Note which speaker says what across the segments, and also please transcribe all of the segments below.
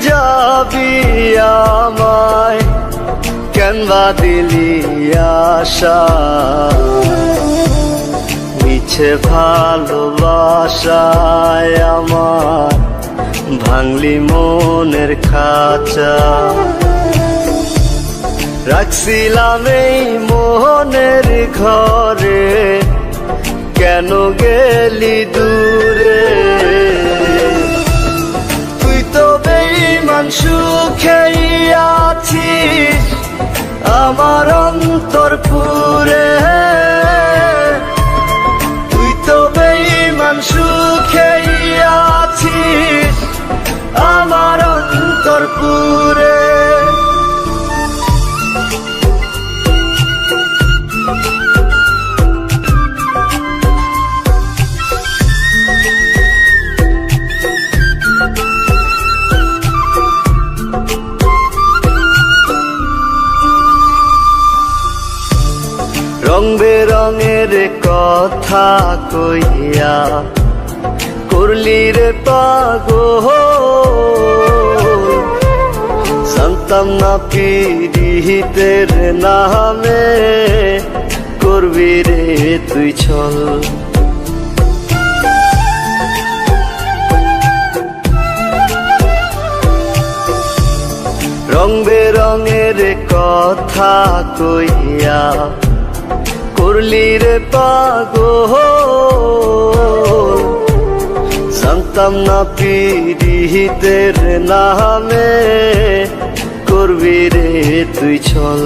Speaker 1: যাবি আমায়, কেন বা দিলি আশা, মিছে ভালোবাসায় আমার ভাঙলি মনের খাঁচা। রাখছিলাম এই মোহনের ঘরে, কেন গেলি দূরে? তুই তো বেঈমান সুখেই আছিস আমার অন্তর পুরে, তুই তো বেঈমান সুখেই আছিস আমার অন্তর পুরে। রং বেরঙের কথা কইয়া করলি রে পাগল, জানতাম না পীড়িতের নামে করবি রে তুই ছল। রং বেরঙের কথা কইয়া করলি রে পাগল, জানতাম না পীড়িতের নামে করবি রে তুই ছল।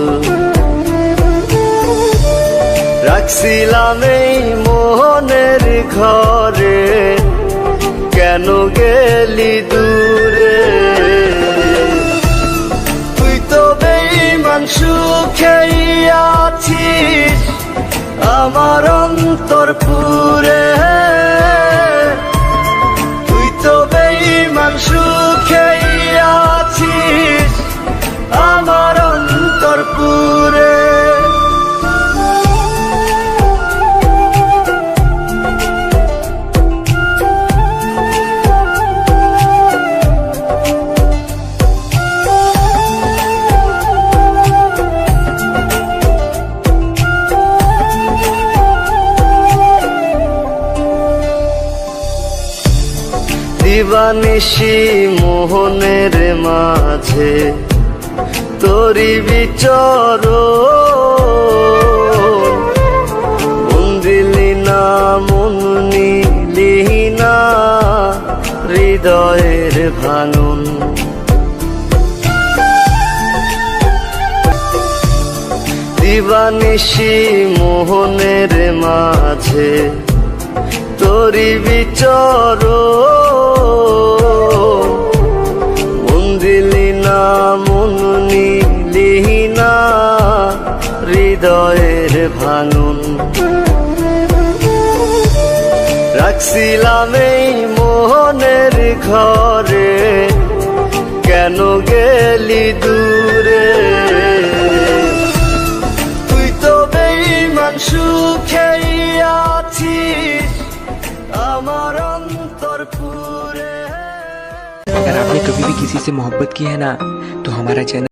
Speaker 1: রাখছিলাম এই মোহনের ঘরে, কেন গেলি দূরে? তুই তো বেঈমান সুখেই আছিস আমার অন্তর পুরে, তুই তো বেঈমান সুখেই আছিস আমার অন্তর পুরে। দিবানিশি মোহনের মাঝে তোরি বিচরণ, মন দিলি না মন নিলি না হৃদয়ের ভাঙন। দিবানিশি মোহনের মাঝে তোরি বিচরণ, মন দিলি না মন নিলি না হৃদয়ের ভাঙন। রাখছিলাম এই মোহনের ঘরে, কেন গেলি দূরে? তুই তো বেঈমান সুখেই আছিস আমার অন্তর পুরে।
Speaker 2: अगर आपने कभी भी किसी से मोहब्बत की है ना, तो हमारा चैनल